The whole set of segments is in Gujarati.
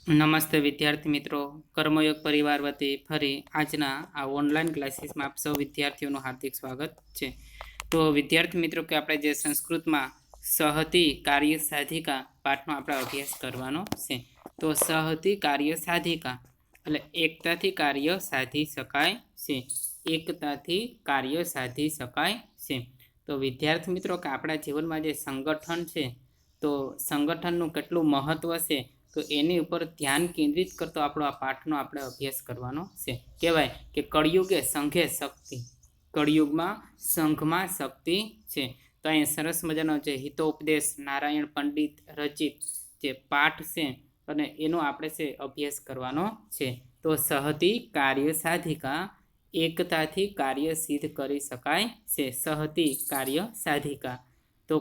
નમસ્તે વિદ્યાર્થી મિત્રો, કર્મયોગ પરિવાર વતી ફરી આજના આ ઓનલાઈન ક્લાસીસમાં આપ સૌ વિદ્યાર્થીઓનું હાર્દિક સ્વાગત છે. તો વિદ્યાર્થી મિત્રો કે આપણે જે સંસ્કૃતમાં સહતી કાર્ય સાધિકા પાઠનો આપણે અભ્યાસ કરવાનો છે. તો સહતી કાર્ય સાધિકા એટલે એકતાથી કાર્ય સાધી શકાય છે. એકતાથી કાર્ય સાધી શકાય છે. તો વિદ્યાર્થી મિત્રો કે આપણા જીવનમાં જે સંગઠન છે તો સંગઠનનું કેટલું મહત્વ છે તો એની ઉપર ધ્યાન કેન્દ્રિત કરતો આપણો આ પાઠનો આપણે અભ્યાસ કરવાનો છે. કહેવાય કે કળિયુગે સંઘે શક્તિ, કળિયુગમાં સંઘમાં શક્તિ છે. તો અહીંયા સરસ મજાનો જે હિતોપદેશ નારાયણ પંડિત રચિત જે પાઠ છે અને એનો આપણે છે અભ્યાસ કરવાનો છે. તો સહતી કાર્ય સાધિકા એકતાથી કાર્ય સિદ્ધ કરી શકાય છે. સહતી કાર્ય સાધિકા તો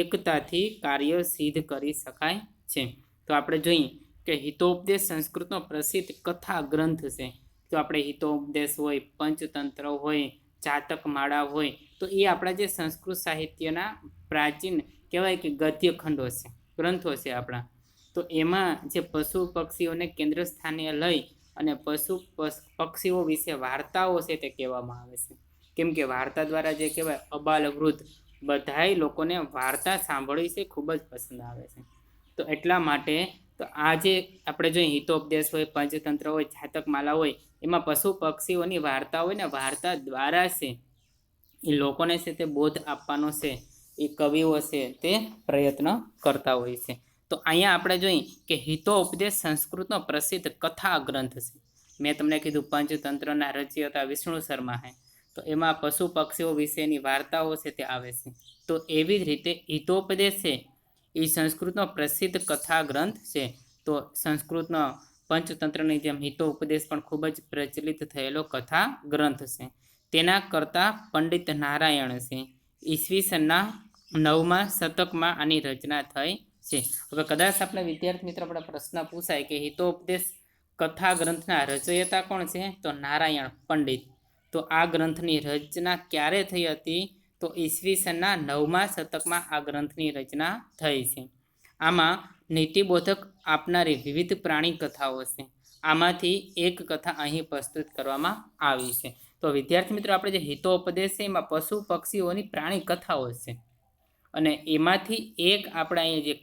એકતાથી કાર્ય સિદ્ધ કરી શકાય છે. તો આપણે જોઈએ કે હિતોપદેશ સંસ્કૃતનો પ્રસિદ્ધ કથા ગ્રંથ છે. તો આપણે હિતોપદેશ હોય, પંચતંત્ર હોય, જાતક માળા હોય, તો એ આપણા જે સંસ્કૃત સાહિત્યના પ્રાચીન કહેવાય કે ગદ્ય ખંડો છે, ગ્રંથો છે આપણા. તો એમાં જે પશુ પક્ષીઓને કેન્દ્ર સ્થાને લઈ અને પક્ષીઓ વિશે વાર્તાઓ છે તે કહેવામાં આવે છે. કેમ કે વાર્તા દ્વારા જે કહેવાય અબાલ વૃદ્ધ બધાય લોકોને વાર્તા સાંભળવી છે ખૂબ જ પસંદ આવે છે. તો એટલા માટે તો આ જે આપણે જોઈએ હિતોપદેશ હોય, પંચતંત્ર હોય, જાતક માલા હોય, એમાં પશુ પક્ષીઓની વાર્તા હોય ને વાર્તા દ્વારા છે એ લોકોને છે તે બોધ આપવાનો છે એ કવિઓ છે તે પ્રયત્ન કરતા હોય છે. તો અહીંયા આપણે જોઈએ કે હિતોપદેશ સંસ્કૃતનો પ્રસિદ્ધ કથા ગ્રંથ છે. મેં તમને કીધું પંચતંત્રના રચયિતા વિષ્ણુ શર્મા હે, તો એમાં પશુ પક્ષીઓ વિશેની વાર્તાઓ છે તે આવે છે. તો એવી જ રીતે હિતોપદેશ છે એ સંસ્કૃતનો પ્રસિદ્ધ કથા ગ્રંથ છે. તો સંસ્કૃતનો પંચતંત્રની જેમ હિતોપદેશ પણ ખૂબ જ પ્રચલિત થયેલો કથા ગ્રંથ છે. તેના કરતા પંડિત નારાયણ છે. ઈસવીસનના 9મા શતકમાં આની રચના થઈ છે. હવે કદાચ આપણે વિદ્યાર્થી મિત્રો આપણે પ્રશ્ન પૂછાય કે હિતોપદેશ કથા ગ્રંથના રચયિતા કોણ છે? તો નારાયણ પંડિત. તો આ ગ્રંથની રચના ક્યારે થઈ હતી? તો ઈસવીસનના 9મા શતકમાં આ ગ્રંથની રચના થઈ છે. આમાં નીતિબોધક આપનારી વિવિધ પ્રાણી કથાઓ છે. આમાંથી એક કથા અહીં પ્રસ્તુત કરવામાં આવી છે. તો વિદ્યાર્થી મિત્રો આપણે જે હિતોપદેશ છે એમાં પશુ પક્ષીઓની પ્રાણી કથાઓ છે અને એમાંથી એક આપણે અહીંયા જે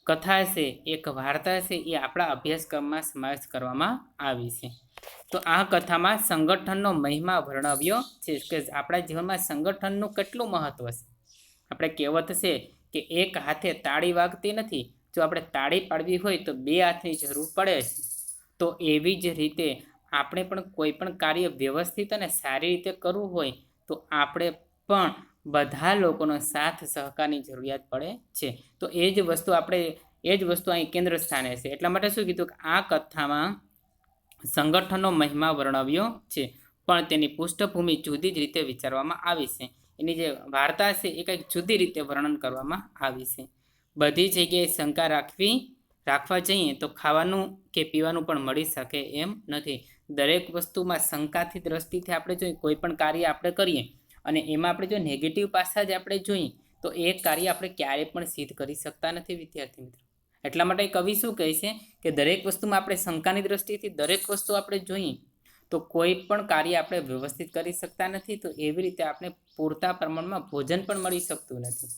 કથા છે, એક વાર્તા છે એ આપણા અભ્યાસક્રમમાં સમાવેશ કરવામાં આવી છે. તો આ કથામાં સંગઠનનો મહિમા વર્ણવ્યો છે કે આપણા જીવનમાં સંગઠનનું કેટલું મહત્વ છે. આપણે કહેવત છે કે એક હાથે તાળી વાગતી નથી, જો આપણે તાળી પાડવી હોય તો બે હાથની જરૂર પડે છે. તો એવી જ રીતે આપણે પણ કોઈ પણ કાર્ય વ્યવસ્થિત અને સારી રીતે કરવું હોય તો આપણે પણ બધા લોકોનો સાથ સહકારની જરૂરિયાત પડે છે. તો એ જ વસ્તુ અહીં કેન્દ્ર સ્થાને છે. એટલા માટે શું કીધું કે આ કથામાં સંગઠનનો મહિમા વર્ણવ્યો છે, પણ તેની પૃષ્ઠભૂમિ જુદી જ રીતે વિચારવામાં આવી છે. એની જે વાર્તા છે એ કંઈક જુદી રીતે વર્ણન કરવામાં આવી છે. બધી જગ્યાએ શંકા રાખવા જઈએ તો ખાવાનું કે પીવાનું પણ મળી શકે એમ નથી. દરેક વસ્તુમાં શંકાથી દ્રષ્ટિથી આપણે જોઈએ કોઈ પણ કાર્ય આપણે કરીએ અને એમાં આપણે જો નેગેટિવ પાસા જ આપણે જોઈએ તો એ કાર્ય આપણે ક્યારેય પણ સિદ્ધ કરી શકતા નથી વિદ્યાર્થી મિત્રો. એટલા માટે કવિ શું કહે છે કે દરેક વસ્તુમાં આપણે શંકાની દ્રષ્ટિથી દરેક વસ્તુ આપણે જોઈએ તો કોઈ પણ કાર્ય આપણે વ્યવસ્થિત કરી શકતા નથી. તો એવી રીતે આપણે પૂરતા પ્રમાણમાં ભોજન પણ મળી શકતું નથી.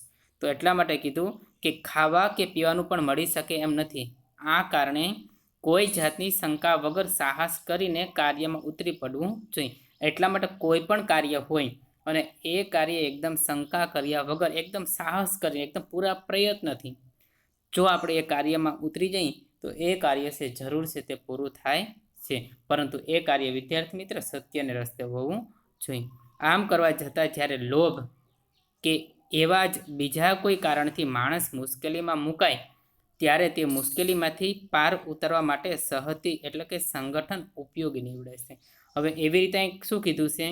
તો એટલા માટે કીધું કે ખાવા કે પીવાનું પણ મળી શકે એમ નથી. આ કારણે કોઈ જાતની શંકા વગર સાહસ કરીને કાર્યમાં ઉતરી પડવું જોઈએ. એટલા માટે કોઈ પણ કાર્ય હોય અને એ કાર્ય એકદમ શંકા કર્યા વગર એકદમ સાહસ કરીને એકદમ પૂરા પ્રયત્નથી જો આપણે એ કાર્યમાં ઉતરી જઈએ તો એ કાર્ય છે જરૂર છે તે પૂરું થાય છે. પરંતુ એ કાર્ય વિદ્યાર્થી મિત્ર સત્યને રસ્તે હોવું જોઈએ. આમ કરવા જતાં જ્યારે લોભ કે એવા જ બીજા કોઈ કારણથી માણસ મુશ્કેલીમાં મુકાય ત્યારે તે મુશ્કેલીમાંથી પાર ઉતરવા માટે સહતી એટલે કે સંગઠન ઉપયોગી નીવડે છે. હવે એવી રીતે શું કીધું છે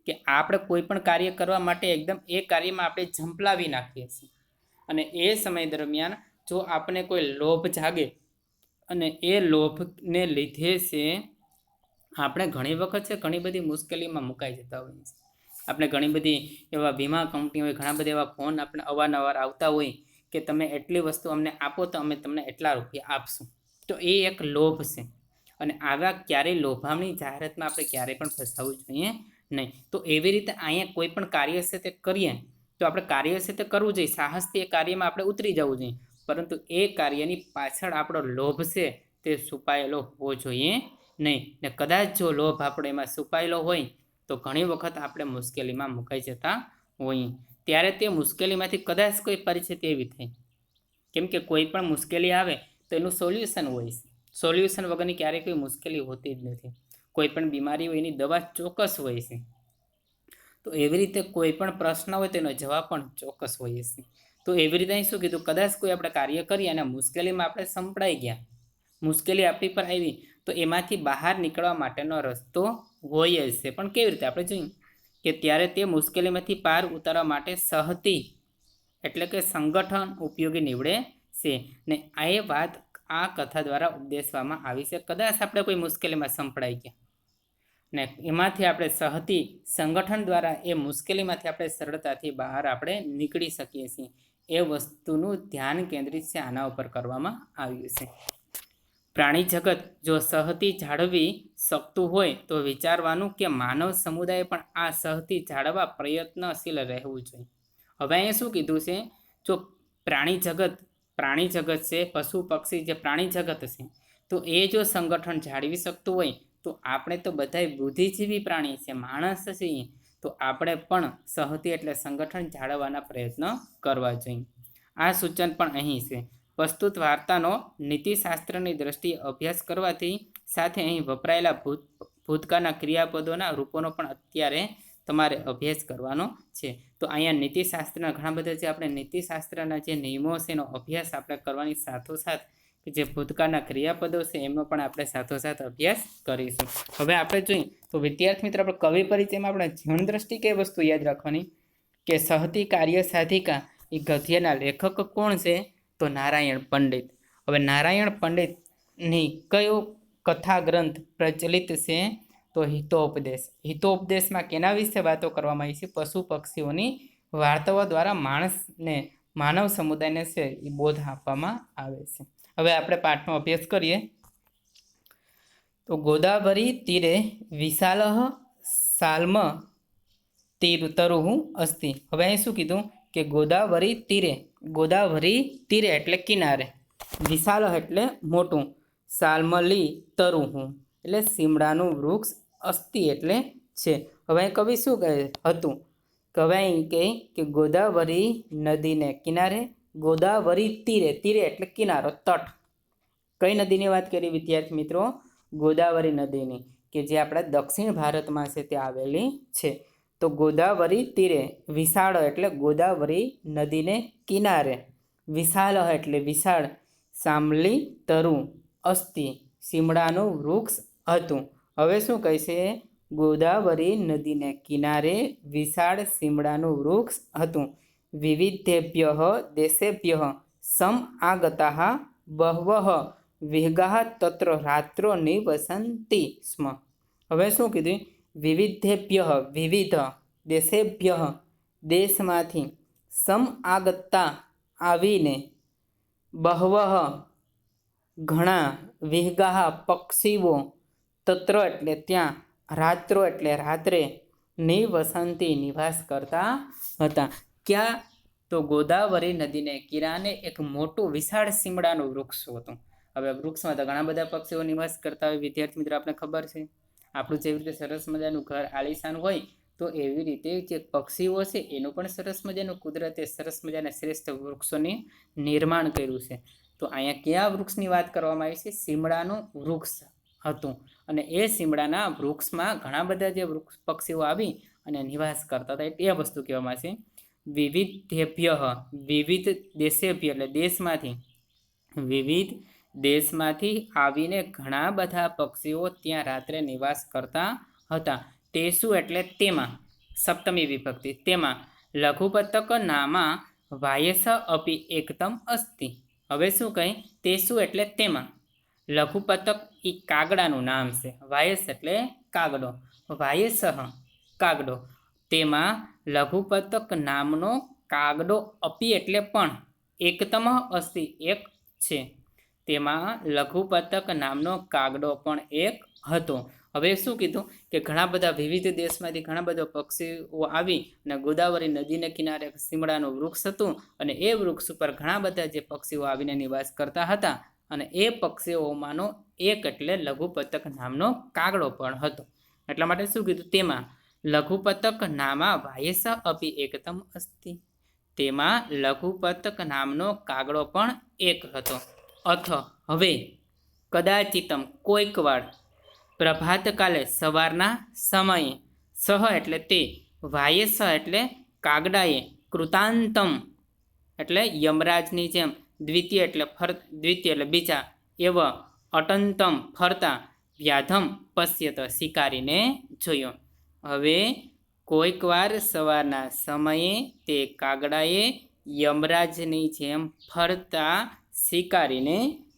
કે આપણે કોઈ પણ કાર્ય કરવા માટે એકદમ એ કાર્યમાં આપણે ઝંપલાવી નાખીએ છીએ અને એ સમય દરમિયાન જો આપણે કોઈ લોભ જાગે અને એ લોભને લીધે છે આપણે ઘણી વખત છે ઘણી બધી મુશ્કેલીમાં મુકાઈ જતા હોઈએ છીએ. આપણે ઘણી બધી એવા વીમા કંપની હોય, ઘણા બધા એવા ફોન આપણે અવારનવાર આવતા હોય કે તમે એટલી વસ્તુ અમને આપો તો અમે તમને એટલા રૂપિયા આપશું. તો એ એક લોભ છે અને આવા ક્યારેય લોભામણી જાહેરાતમાં આપણે ક્યારેય પણ ફસાવવું જોઈએ નહીં. તો એવી રીતે અહીંયા કોઈ પણ કાર્ય છે તે કરીએ તો આપણે કાર્ય છે તે કરવું જોઈએ, સાહસથી એ કાર્યમાં આપણે ઉતરી જવું જોઈએ, પરંતુ એ કાર્યની પાછળ આપણો લોભ છે તે છુપાયેલો હોવો જોઈએ નહીં. ને કદાચ જો લોભ આપણે એમાં છુપાયેલો હોય તો ઘણી વખત આપણે મુશ્કેલીમાં મુકાઈ જતા હોઈએ. ત્યારે તે મુશ્કેલીમાંથી કદાચ કોઈ પરિસ્થિતિ એવી થાય, કેમ કે કોઈ પણ મુશ્કેલી આવે તો એનું સોલ્યુશન હોય છે. સોલ્યુશન વગરની ક્યારેય કોઈ મુશ્કેલી હોતી જ નથી. કોઈ પણ બીમારી હોય એની દવા ચોક્કસ હોય છે. તો એવી રીતે કોઈ પણ પ્રશ્ન હોય તેનો જવાબ પણ ચોક્કસ હોય છે. તો એવી રીતે અહીં શું કીધું, કદાચ કોઈ આપણે કાર્ય કરીએ અને મુશ્કેલીમાં આપણે સંપડાઈ ગયા, મુશ્કેલી આપણી પર આવી, તો એમાંથી બહાર નીકળવા માટેનો રસ્તો હોય જ છે. પણ કેવી રીતે આપણે જોઈએ કે ત્યારે તે મુશ્કેલીમાંથી પાર ઉતારવા માટે સહતી એટલે કે સંગઠન ઉપયોગી નીવડે છે. ને આ એ વાત આ કથા દ્વારા ઉપદેશવામાં આવી છે. કદાચ આપણે કોઈ મુશ્કેલીમાં સંપડાઈ ગયા ને એમાંથી આપણે સહતી સંગઠન દ્વારા એ મુશ્કેલીમાંથી આપણે સરળતાથી બહાર આપણે નીકળી શકીએ છીએ. એ વસ્તુનું ધ્યાન કેન્દ્રિત છે આના ઉપર કરવામાં આવ્યું છે. પ્રાણી જગત જો સહતી જાળવી શકતું હોય તો વિચારવાનું કે માનવ સમુદાય પણ આ સહતી જાળવવા પ્રયત્નશીલ રહેવું જોઈએ. હવે અહીંયા શું કીધું છે, જો પ્રાણી જગત છે, પશુ પક્ષી જે પ્રાણી જગત છે, તો એ જો સંગઠન જાળવી શકતું હોય તો આપણે તો બધાય બુદ્ધિજીવી પ્રાણી છે, માણસ છીએ, તો આપણે પણ સહતી એટલે સંગઠન જાળવવાના પ્રયત્ન કરવા જોઈએ. આ સૂચન પણ અહીં છે. પ્રસ્તુત વાર્તાનો નીતિશાસ્ત્રની દ્રષ્ટિએ અભ્યાસ કરવાથી સાથે અહીં વપરાયેલા ભૂતકાળના ક્રિયાપદોના રૂપોનો પણ અત્યારે તમારે અભ્યાસ કરવાનો છે. તો અહીંયા નીતિશાસ્ત્રના ઘણા બધા જે આપણે નીતિશાસ્ત્રના જે નિયમો છે એનો અભ્યાસ આપણે કરવાની સાથોસાથ જે ભૂતકાળના ક્રિયાપદો છે એમનો પણ આપણે સાથોસાથ અભ્યાસ કરીશું. હવે આપણે જોઈએ તો વિદ્યાર્થી મિત્ર, આપણે કવિ પરિચયમાં આપણે જીવન દ્રષ્ટિ કઈ વસ્તુ યાદ રાખવાની કે સહતી કાર્ય સાધિકા એ ગદ્યના લેખક કોણ છે, તો નારાયણ પંડિત. હવે નારાયણ પંડિતની કયો કથા ગ્રંથ પ્રચલિત છે, તો હિતોપદેશ. હિતોપદેશમાં કેના વિશે વાતો કરવામાં આવી છે, પશુ પક્ષીઓની વાર્તાઓ દ્વારા માણસને માનવ સમુદાયને છે એ બોધ આપવામાં આવે છે. હવે આપણે પાઠનો અભ્યાસ કરીએ તો ગોદાવરી તીરે વિશાલ સાલ્મ તરુઃ અસ્તિ. હવે અહીં શું કીધું કે ગોદાવરી તીરે એટલે કિનારે, વિશાલ એટલે મોટું, સાલ્મલી તરુઃ એટલે સીમડાનું વૃક્ષ, અસ્તિ એટલે છે. હવે કવિ શું કહે હતું, કવિ કહે કે ગોદાવરી નદીને કિનારે, ગોદાવરી તીરે એટલે કિનારો, તટ. કઈ નદીની વાત કરી વિદ્યાર્થી મિત્રો, ગોદાવરી નદીની, કે જે આપણા દક્ષિણ ભારતમાં છે તે આવેલી છે. તો ગોદાવરી તીરે, વિશાળ એટલે ગોદાવરી નદીને કિનારે, વિશાલ એટલે વિશાળ, સામલી તરુ અસ્તિ સીમડાનું વૃક્ષ હતું. હવે શું કહે છે, ગોદાવરી નદીને કિનારે વિશાળ સીમડાનું વૃક્ષ હતું. વિવિધેભ્ય દેશેભ્ય સમ આગતા બહવઃ વિહગાઃ તત્ર રાત્રો નિવસન્તિ સ્મ. હવે શું કીધું, વિવિધેભ્ય વિવિધ, દેશેભ્ય દેશમાંથી, સમ આગતા આવીને, બહવઃ ઘણા, વિહગાઃ પક્ષીઓ, તત્ર એટલે ત્યાં, રાત્રો એટલે રાત્રે, નિવસંતિ નિવાસ કરતા હતા. ક્યાં, તો ગોદાવરી નદીને કિનારે એક મોટું વિશાળ સીમડાનું વૃક્ષ હતું. હવે વૃક્ષમાં તો ઘણા બધા પક્ષીઓ નિવાસ કરતા હોય વિદ્યાર્થી મિત્રો, આપણે ખબર છે. આપણું જેવી રીતે સરસ મજાનું ઘર આલીશાન હોય તો એવી રીતે જે પક્ષીઓ છે એનું પણ સરસ મજાનું કુદરતે સરસ મજાના શ્રેષ્ઠ વૃક્ષોને નિર્માણ કર્યું છે. તો અહીંયા કયા વૃક્ષની વાત કરવામાં આવી છે, સીમડાનું વૃક્ષ હતું. અને એ સીમડાના વૃક્ષમાં ઘણા બધા જે વૃક્ષ પક્ષીઓ આવી અને નિવાસ કરતા હતા, એ વસ્તુ કહેવામાં છે. વિવિધેભ્ય, વિવિધ દેશેભ્ય એટલે દેશમાંથી, વિવિધ દેશમાંથી આવીને ઘણા બધા પક્ષીઓ ત્યાં રાત્રે નિવાસ કરતા હતા. તે શું એટલે તેમાં, સપ્તમી વિભક્તિ, તેમાં લઘુપતક નામા વાયસ અપી એકતમ અસ્તિ. હવે શું કહે, તે શું એટલે તેમાં, લઘુપતક એ કાગડાનું નામ છે, વાયસ એટલે કાગડો, વાયસ કાગડો, તેમાં લઘુપતક નામનો કાગડો, અપી એટલે પણ, એકતમ અસ્તિ એક છે. તેમાં લઘુપતક નામનો કાગડો પણ એક હતો. હવે શું કીધું કે ઘણા બધા વિવિધ દેશમાંથી ઘણા બધા પક્ષીઓ આવી અને ગોદાવરી નદીને કિનારે સીમડાનું વૃક્ષ હતું અને એ વૃક્ષ ઉપર ઘણા બધા જે પક્ષીઓ આવીને નિવાસ કરતા હતા અને એ પક્ષીઓમાંનો એક એટલે લઘુપતક નામનો કાગડો પણ હતો. એટલા માટે શું કીધું, તેમાં લઘુપતક નામા વાયસ અપી એકતમ અસ્તિ, તેમાં લઘુપતક નામનો કાગડો પણ એક હતો. અથ હવે કદાચિતમ કોઈક વાર પ્રભાતકાલે સવારના સમયે સહ એટલે તે વાયસ એટલે કાગડાએ કૃતાંતમ એટલે યમરાજની જેમ દ્વિતીય એટલે બીજા એવ અટંતમ ફરતા વ્યાધમ પશ્યત શિકારીને જોયો. હવે કોઈક વાર સવારના સમયે તે કાગડાએ યમરાજની જેમ ફરતા શિકારીને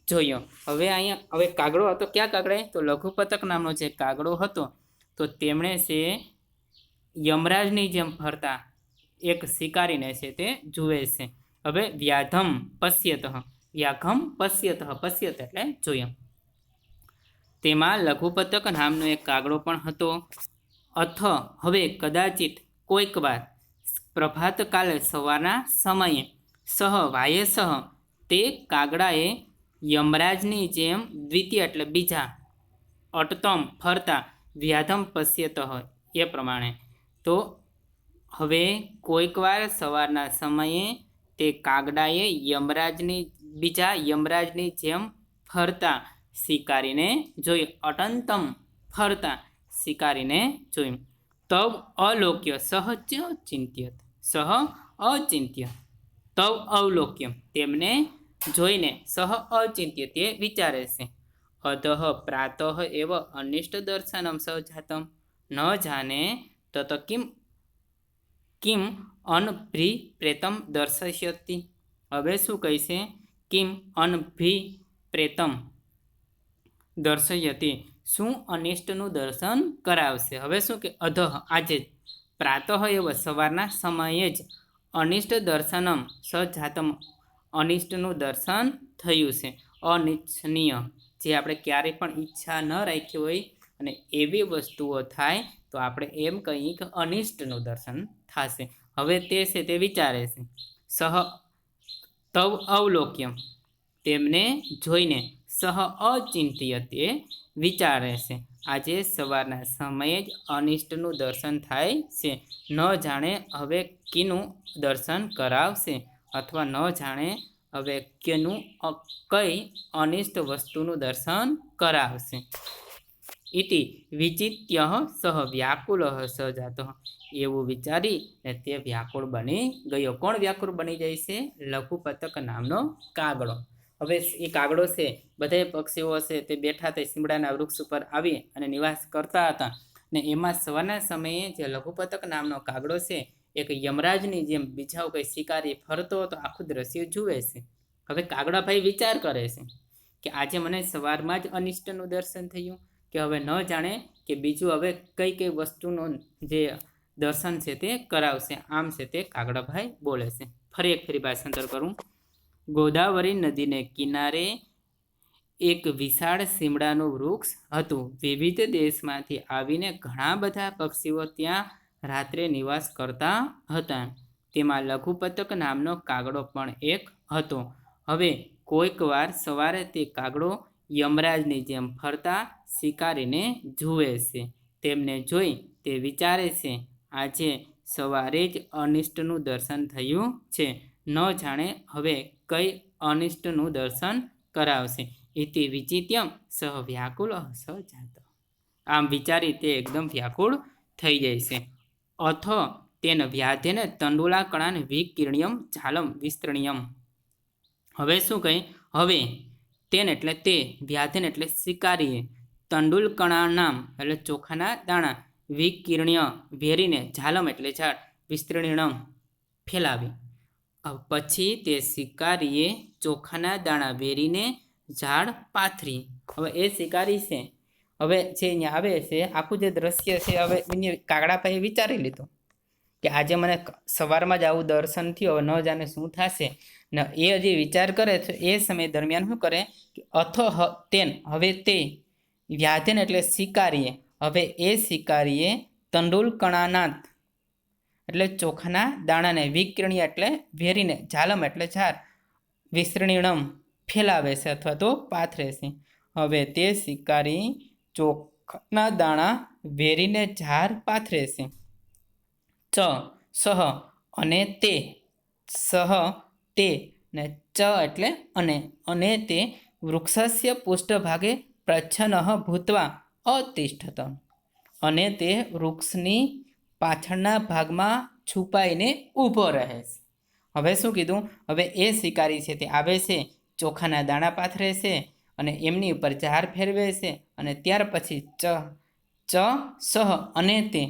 જોયો. હવે કાગડો હતો, ક્યાં કાગડાએ? તો લઘુપતક નામનો જે કાગડો હતો તો તેમણે છે યમરાજની જેમ ફરતા એક શિકારીને છે તે જુએ છે. હવે વ્યાધમ પશ્યત, વ્યાઘમ પશ્યત, પશ્યત એટલે જોયો. તેમાં લઘુપતક નામનો એક કાગડો પણ હતો. અથ હવે કદાચિત કોઈક વાર પ્રભાતકાલે સવારના સમયે સહ વાયસઃ તે કાગડાએ યમરાજની જેમ દ્વિતીય એટલે બીજા અટતમ ફરતા વ્યાધમ પશ્યત એ પ્રમાણે. તો હવે કોઈક વાર સવારના સમયે તે કાગડાએ યમરાજની જેમ ફરતા શિકારીને જોયું, અટંતમ ફરતા શિકારીને જોયું. તવ અલોક્ય સહ ચિંત્યત, સહ અચિંત્ય, તવ અવલોક્ય તેમને જોઈને સહ અચિંત્ય તે વિચારે છે. અધઃ પ્રાતઃ એવ અનિષ્ટ દર્શનમ સજાતમ ન જાને તત કિમ અનભિપ્રેતમ દર્શયતિ. હવે શું કહીશે? કિમ અનભિપ્રેતમ દર્શયતિ, શું અનિષ્ટનું દર્શન કરાવશે. હવે શું કે અધઃ આજે પ્રાતઃ એવ સવારના સમયે જ અનિષ્ટ દર્શનમ સજાતમ અનિષ્ટનું દર્શન થયું છે. અનિચ્છનીય જે આપણે ક્યારેય પણ ઈચ્છા ન રાખી હોય અને એવી વસ્તુઓ થાય તો આપણે એમ કહીએ કે અનિષ્ટનું દર્શન થશે. હવે તે છે તે વિચારે છે. સહ તવ અવલોક્યમ તેમને જોઈને સહ અચિંત્ય તે વિચારે છે. આજે સવારના સમયે જ અનિષ્ટનું દર્શન થાય છે. ન જાણે હવે કીનું દર્શન કરાવશે અથવા ન જાણે હવે કઈ અનિષ્ટ વસ્તુનું દર્શન કરાવશે. ઇતિ વિચિત્ય સહ વ્યાકુલ સજાત, એવું વિચારીને તે વ્યાકુળ બની ગયો. કોણ વ્યાકુળ બની જાય છે? લઘુપતક નામનો કાગડો. હવે એ કાગડો છે, બધા પક્ષીઓ છે તે બેઠા તે સીમડાના વૃક્ષ ઉપર આવી અને નિવાસ કરતા હતા ને એમાં સવારના સમયે જે લઘુપતક નામનો કાગડો છે એક યમરાજની જેમ બીજા કોઈ શિકારી ફરતો તો આખું દ્રશ્ય જુએ છે. હવે કાગડાભાઈ વિચાર કરે છે કે આજે મને સવારમાં જ અનિષ્ટનું દર્શન થયું કે હવે ન જાણે કે બીજું હવે કઈ વસ્તુનું જે દર્શન છે તે કરાવશે. આમ છે તે કાગડાભાઈ બોલે છે. ફરી એક ફેરી ભાષાંતર કરું. ગોદાવરી નદીને કિનારે એક વિશાળ સીમડાનું વૃક્ષ હતું. વિવિધ દેશમાંથી આવીને ઘણા બધા પક્ષીઓ ત્યાં રાત્રે નિવાસ કરતા હતા. તેમાં લઘુપતક નામનો કાગડો પણ એક હતો. હવે કોઈક વાર સવારે તે કાગડો યમરાજની જેમ ફરતા શિકારીને જુએ છે. તેમને જોઈ તે વિચારે છે આજે સવારે જ અનિષ્ટનું દર્શન થયું છે. ન જાણે હવે કઈ અનિષ્ટનું દર્શન કરાવશે. ઇતિ વિચિત્યમ સહ વ્યાકુલ સજાત, આમ વિચારી તે એકદમ વ્યાકુળ થઈ જાય છે. અથ તેન વ્યાધેન તંડુલાકણાન વિકીર્ણ્યમ જાલમ વિસ્તરણ્યમ. હવે શું કહે? હવે તેન એટલે તે, વ્યાધેન એટલે શિકારીએ, તંડુલકણાનામ એટલે ચોખાના દાણા, વિકીર્ણ્ય વેરીને, જાલમ એટલે ઝાડ, વિસ્તરણ્યમ ફેલાવી. પછી તે શિકારીએ ચોખાના દાણા વેરીને ઝાડ પાથરી. હવે એ શિકારી છે હવે જે અહીંયા આવે છે આખું જે દ્રશ્ય છે હવે કાગડાભાઈએ વિચારી લીધું કે આજે મને સવારમાં જ આવું દર્શન થયું, હવે ન જાણે શું થશે ને એ હજી વિચાર કરે તો એ સમય દરમિયાન શું કરે કે અથ તેન હવે તે વ્યાધેન એટલે શિકારીએ, હવે એ શિકારીએ તંડુલ કણાનાથ એટલે ચોખાના દાણાને, વિકર્ણ્ય એટલે વેરીને, ઝાલમ એટલે ઝાર, વિસ્તૃણીણમ ફેલાવે છે અથવા તો પાથરે છે. હવે તે શિકારી ચોખાના દાણા વેરીને ઝાર પાથરે છે. સહ અને તે, સહ તે ને ચ એટલે અને તે વૃક્ષસ્ય પૃષ્ઠભાગે પ્રચ્છન્ન ભૂત્વા અતિષ્ઠત, અને તે વૃક્ષની પાછળના ભાગમાં છુપાઈને ઊભો રહે છે. હવે શું કીધું? હવે એ શિકારી છે તે આવે છે, ચોખાના દાણા પાથરે છે અને એમની ઉપર ઝાર ફેરવે છે, અને ત્યાર પછી સહ અને તે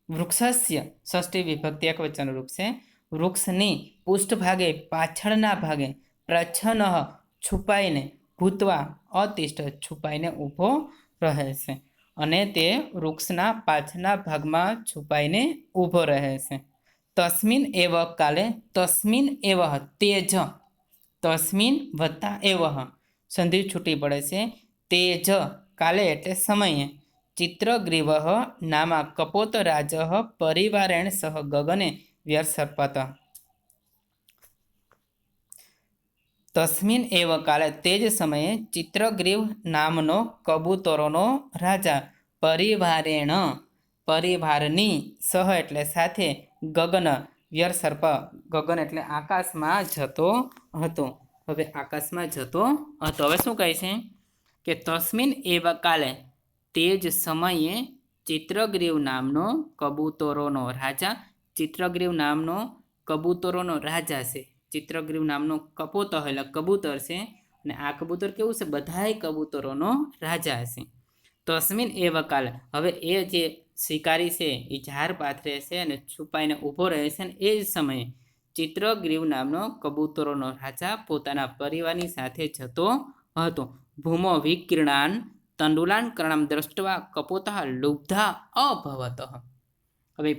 વૃક્ષસ્ય ષષ્ઠી વિભક્તિ એકવચન રૂપ છે, વૃક્ષની પૃષ્ઠભાગે પાછળના ભાગે પ્રચ્છન્ન છુપાઈને ભૂતવા અતિષ્ઠ છુપાઈને ઊભો રહે છે, અને તે વૃક્ષના પાછળના ભાગમાં છુપાઈને ઊભો રહે છે. તસ્મિન એવ કાલે, તસ્મિન એવ તેજ, તસ્મિન વત્તા એવ સંધિ છૂટી પડે છે, તેજ કાલે એટલે સમયે, ચિત્રગ્રીવ નામા કપોતરાજ પરિવારેણ સહ ગગને વ્યસર્પત. તસ્મિન એવ કાલે તે જ સમયે ચિત્રગ્રીવ નામનો કબૂતરોનો રાજા પરિવારેણ પરિવારની સહ એટલે સાથે ગગન વ્યસર્પ ગગન એટલે આકાશમાં જતો હતો. હવે આકાશમાં જતો હતો. હવે શું કહે છે કે તસ્મિન એવ કાલે તે જ સમયે ચિત્રગ્રીવ નામનો કબૂતરોનો રાજા, ચિત્રગ્રીવ નામનો કબૂતરોનો રાજા છે. ચિત્રગ્રીવ નામનો કપોત એટલે કબૂતર છે, અને આ કબૂતર કેવું છે? બધાય કબૂતરોનો રાજા છે. તસ્મિન એવ કાલે, હવે એ જે શિકારી છે એ ઝાર પાથરે છે અને છુપાઈને ઊભો રહે છે, અને એ જ સમયે ચિત્રગ્રીવ નામનો કબૂતરોનો રાજા પોતાના પરિવારની સાથે જતો હતો. ભૂમો વિકીર્ણાન તંડુલાન કર્ણામ દ્રષ્ટવા કપોતા લુબ્ધા અભવત. હવે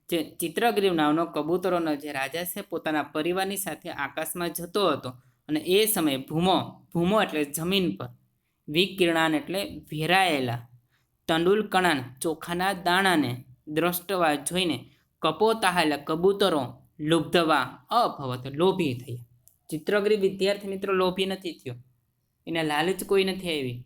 જે ચિત્રગ્રીવ નામનો કબૂતરોનો જે રાજા છે પોતાના પરિવારની સાથે આકાશમાં જતો હતો, અને એ સમયે ભૂમો એટલે જમીન પર, વિકીર્ણાન એટલે ભેરાયેલા, તંડુલ કણાન ચોખાના દાણાને, દ્રષ્ટવા જોઈને, કપોતા એટલે કબૂતરો, લુબ્ધવા અભવત લોભી થયા. ચિત્રગ્રીવ વિદ્યાર્થી મિત્રો લોભી નથી થયો, એને લાલચ કોઈ નથી આવી,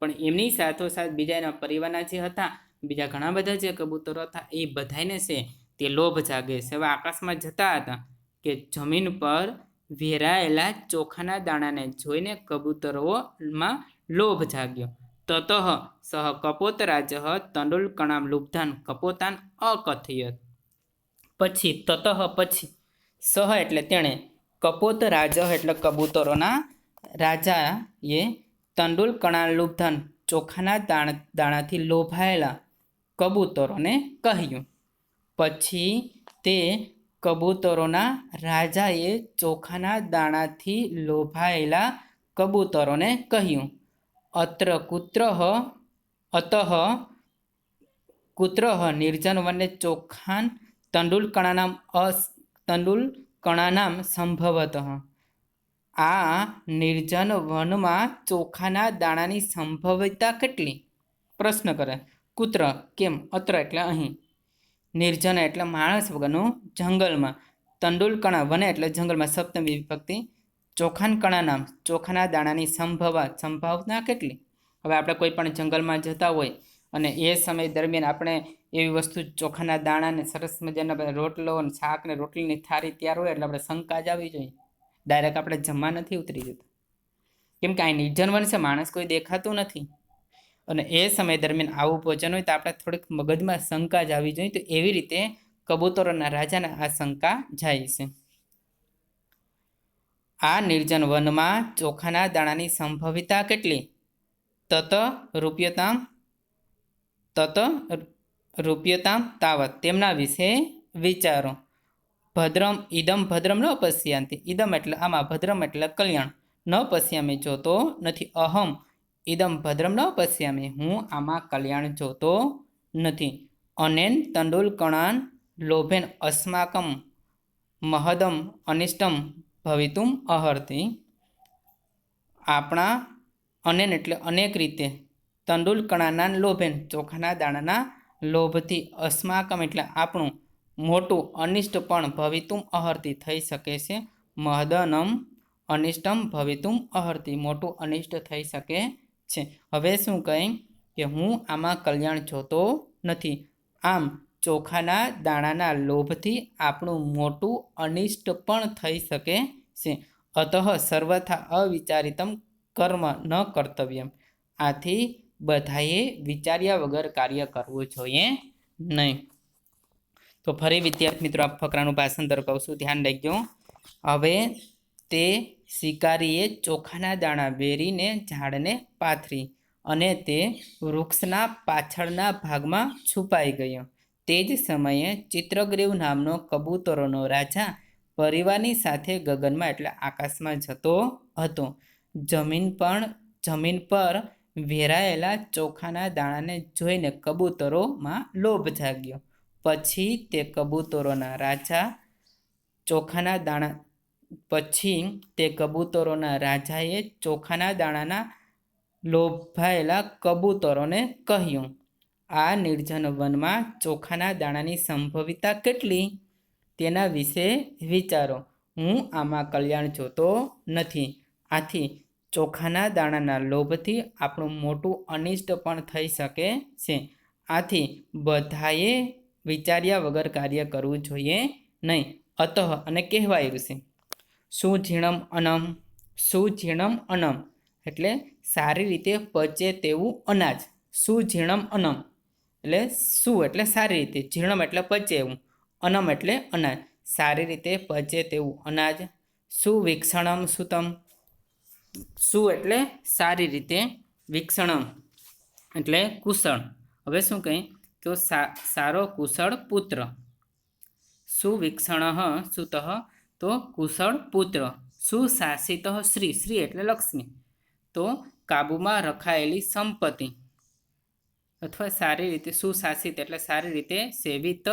પણ એમની સાથોસાથ બીજા એના પરિવારના જે હતા, બીજા ઘણા બધા જે કબૂતરો હતા એ બધાને છે તે લોભ જાગે છે. હવે આકાશમાં જતા હતા કે જમીન પર વેરાયેલા ચોખાના દાણાને જોઈને કબૂતરોમાં લોભ જાગ્યો. તતઃ સહ કપોતરાજ તંડુલ કણામ લુબ્ધાન કપોતાન અકથયત. પછી તતઃ પછી, સહ એટલે તેણે, કપોતરાજ એટલે કબૂતરોના રાજાએ, તંડુલ કણામ લુબ્ધાન ચોખાના દાણાથી લોભાયેલા કબૂતરોને કહ્યું. પછી તે કબૂતરોના રાજાએ ચોખાના દાણાથી લોભાયેલા કબૂતરોને કહ્યું, અત્ર અતઃ કુત્ર નિર્જન વને ચોખાન તંડુલ કણાનામ સંભવત. આ નિર્જન વનમાં ચોખાના દાણાની સંભવિતતા કેટલી? પ્રશ્ન કરે. કુત્ર કેમ? અત્ર એટલે અહીં, નિર્જન એટલે માણસ વગરનું, જંગલમાં, તંડુલ કણા વને એટલે જંગલમાં સપ્તમી વિભક્તિ, ચોખાન કણા નામ ચોખાના દાણાની સંભાવના કેટલી? હવે આપણે કોઈ પણ જંગલમાં જતા હોય અને એ સમય દરમિયાન આપણે એવી વસ્તુ ચોખાના દાણાને સરસ મજાના રોટલો અને શાક ને રોટલીની થાળી તૈયાર હોય એટલે આપણે શંકા જ આવી જોઈએ, ડાયરેક્ટ આપણે જમવા નથી ઉતરી જતા, કેમ કે આ નિર્જન વન છે, માણસ કોઈ દેખાતું નથી, અને એ સમય દરમિયાન આવું ભોજન હોય તો આપણે થોડીક મગજમાં શંકા જ આવી જોઈએ. તો એવી રીતે કબૂતરોના રાજાને આ શંકા જાય છે. આ નિર્જન વનમાં ચોખાના દાણાની સંભવિતતા કેટલી? તત રૂપ્યતામ તાવત, તેમના વિશે વિચારો. ભદ્રમ ઇદમ ભદ્રમ ન પશ્યાંતિ, ઇદમ એટલે આમાં, ભદ્રમ એટલે કલ્યાણ, ન પશ્યામી જોતો નથી, અહમ ઇદમ ભદ્રમ ન પશ્યામી હું આમાં કલ્યાણ જોતો નથી. અનેન તંડુલ કણાન લોભેન અસ્માકમ મહદમ અનિષ્ટમ ભવિતુમ અહર્તિ. આપણા અનેન એટલે અનેક રીતે તંડુલકણાના લોભેન ચોખાના દાણાના લોભથી અસ્માકમ એટલે આપણું મોટું અનિષ્ટ પણ ભવિતુમ અહર્તિ થઈ શકે છે. મહદનમ અનિષ્ટમ ભવિતુમ અહર્તિ મોટું અનિષ્ટ થઈ શકે છે. હવે શું કહે કે હું આમાં કલ્યાણ જોતો નથી. આમ ચોખાના દાણાના લોભથી આપણું મોટું અનિષ્ટ પણ થઈ શકે છે. અતઃ સર્વથા અવિચારિતમ કર્મ ન કર્તવ્યમ. આથી બધાએ વિચાર્યા વગર કાર્ય કરવું જોઈએ નહીં. તો ફરી વિદ્યાર્થી મિત્રો આ ફકરાનું ભાષાંતર કહું છું, ધ્યાન રાખજો. હવે તે શિકારીએ ચોખાના દાણા વેરીને ઝાડને પાથરી અને તે વૃક્ષના પાછળના ભાગમાં છુપાઈ ગયો. તે જ સમયે ચિત્રગ્રીવ નામનો કબૂતરોનો રાજા પરિવારની સાથે ગગનમાં એટલે આકાશમાં જતો હતો. જમીન પર વેરાયેલા ચોખાના દાણાને જોઈને કબૂતરોમાં લોભ જાગ્યો. પછી તે કબૂતરોના રાજાએ ચોખાના દાણાના લોભાયેલા કબૂતરોને કહ્યું, આ નિર્જન વનમાં ચોખાના દાણાની સંભવિતતા કેટલી? તેના વિશે વિચારો. હું આમાં કલ્યાણ જોતો નથી. આથી ચોખાના દાણાના લોભથી આપણું મોટું અનિષ્ટ પણ થઈ શકે છે. આથી બધાએ વિચાર્યા વગર કાર્ય કરવું જોઈએ નહીં. અતઃ અને કહેવાયું છે. સુઝીણમ અન્નમ. સુઝીણમ અન્નમ એટલે સારી રીતે પચે તેવું અનાજ. સુઝીણમ અન્નમ એટલે સુ એટલે સારી રીતે, જીર્ણમ એટલે પચે એવું, અન્નમ એટલે અનાજ, સારી રીતે પચે તેવું અનાજ. સુવિક્ષણમ સુતમ. સુ એટલે સારી રીતે, વિક્ષણમ એટલે કુશળ. હવે શું કહે તો સારો કુશળ પુત્ર. સુવિક્ષણ સુત તો કુશળ પુત્ર. સુશાસિત શ્રી. શ્રી એટલે લક્ષ્મી. તો કાબુમાં રખાયેલી સંપત્તિ અથવા સારી રીતે સુશાસિત એટલે સારી રીતે સેવિત,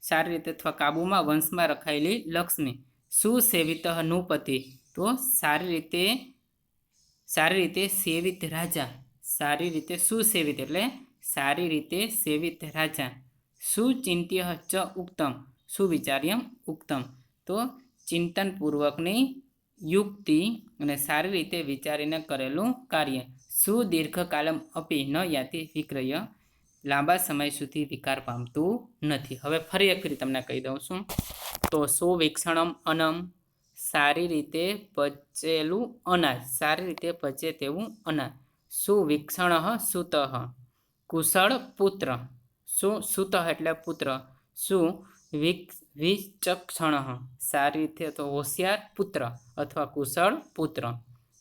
સારી રીતે અથવા કાબુમાં વંશમાં રખાયેલી લક્ષ્મી. સુસેવિત નૃપતિ તો સારી રીતે સેવિત રાજા. સારી રીતે સુસેવિત એટલે સારી રીતે સેવિત રાજા. સુચિંત્ય ચ ઉક્તમ. સુવિચાર્યમ ઉક્તમ તો ચિંતનપૂર્વકની યુક્તિ અને સારી રીતે વિચારીને કરેલું કાર્ય. સુદીર્ઘકાલમ અપી ન યાતિ વિક્રય. લાંબા સમય સુધી વિકાર પામતું નથી. હવે ફરી એક ફરી તમને કહી દઉં છું. તો સુવિક્ષણમ અન્નમ સારી રીતે પચેલું અનાજ, સારી રીતે પચે તેવું અનાજ. સુવિક્ષણ સુત કુશળ પુત્ર. સુત એટલે પુત્ર. વિચક્ષણ સારી રીતે તો હોશિયાર પુત્ર અથવા કુશળ પુત્ર.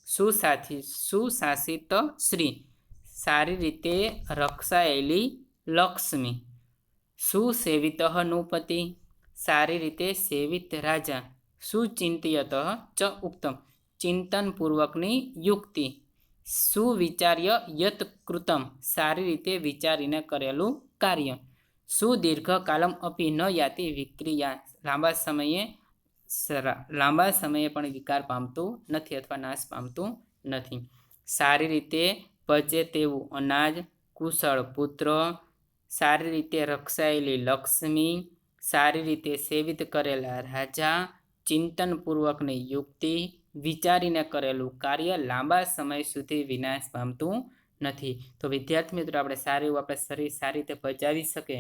સુશાસિત શ્રી સારી રીતે રક્ષાયેલી લક્ષ્મી. સુસેવિત નૃપતિ સારી રીતે સેવિત રાજા. સુચિંત્યત ચ ઉક્તમ ચિંતનપૂર્વકની યુક્તિ. સુવિચાર્ય યત કૃતમ સારી રીતે વિચારીને કરેલું કાર્ય. સુદીર્ઘકાલમ અપી ન યાતિ વિક્રિયા લાંબા સમયે પણ વિકાર પામતું નથી અથવા નાશ પામતું નથી. સારી રીતે પચે તેવું અનાજ, કુશળ પુત્ર, સારી રીતે રક્ષાયેલી લક્ષ્મી, સારી રીતે સેવિત કરેલા રાજા, ચિંતનપૂર્વકની યુક્તિ, વિચારીને કરેલું કાર્ય લાંબા સમય સુધી વિનાશ પામતું નથી. તો વિદ્યાર્થી મિત્રો આપણે સારું એવું આપણે શરીર સારી રીતે પચાવી શકે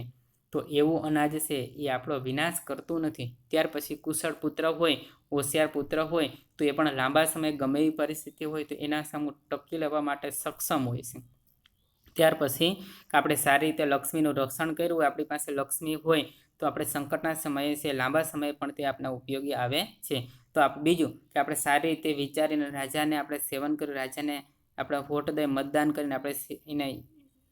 તો એવું અનાજ છે એ આપણો વિનાશ કરતું નથી. ત્યાર પછી કુશળ પુત્ર હોય, હોશિયાર પુત્ર હોય તો એ પણ લાંબા સમય ગમે એવી પરિસ્થિતિ હોય તો એના સામે ટકી લેવા માટે સક્ષમ હોય છે. ત્યાર પછી આપણે સારી રીતે લક્ષ્મીનું રક્ષણ કર્યું હોય, આપણી પાસે લક્ષ્મી હોય તો આપણે સંકટના સમયે છે લાંબા સમયે પણ તે આપણા ઉપયોગી આવે છે. તો બીજું કે આપણે સારી રીતે વિચારીને રાજાને આપણે સેવન કર્યું, રાજાને આપણે વોટ દઈ મતદાન કરીને આપણે એને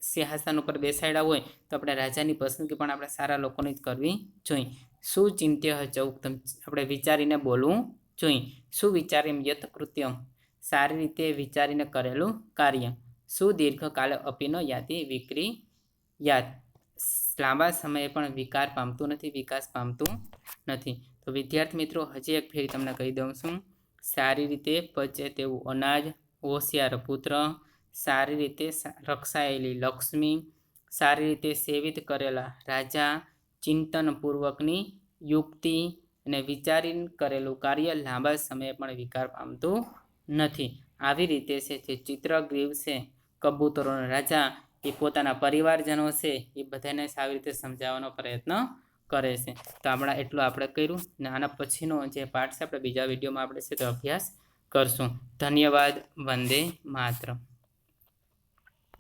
સિંહાસન ઉપર બેસાડ્યા હોય તો આપણે રાજાની પસંદગી પણ આપણે સારા લોકોની જ કરવી જોઈએ. સુચિંત્ય ચ ઉક્તમ આપણે વિચારીને બોલવું જોઈએ. સુવિચાર્યમ યત કૃત્યમ સારી રીતે વિચારીને કરેલું કાર્ય. સુદીર્ઘકાલ અપી ન યાતિ વિક્રિયાત લાંબા સમયે પણ વિકાર પામતું નથી, વિકાસ પામતું નથી. તો વિદ્યાર્થી મિત્રો હજી એક ફેરી તમને કહી દઉં છું. સારી રીતે પચે તેવું અનાજ, હોશિયાર પુત્ર, સારી રીતે રક્ષાયેલી લક્ષ્મી, સારી રીતે સેવિત કરેલા રાજા, ચિંતનપૂર્વકની યુક્તિ અને વિચારીને કરેલું કાર્ય લાંબા સમયે પણ વિકાર પામતું નથી. આવી રીતે છે જે ચિત્રગ્રીવ છે, કબૂતરોનો રાજા, એ પોતાના પરિવારજનો છે એ બધાને સારી રીતે સમજાવવાનો પ્રયત્ન કરે છે. તો એટલું આપણે કર્યું ને આના પછીનો જે પાઠ છે આપણે બીજા વિડીયોમાં આપણે છે તો અભ્યાસ કરશું. ધન્યવાદ. વંદે માતરમ.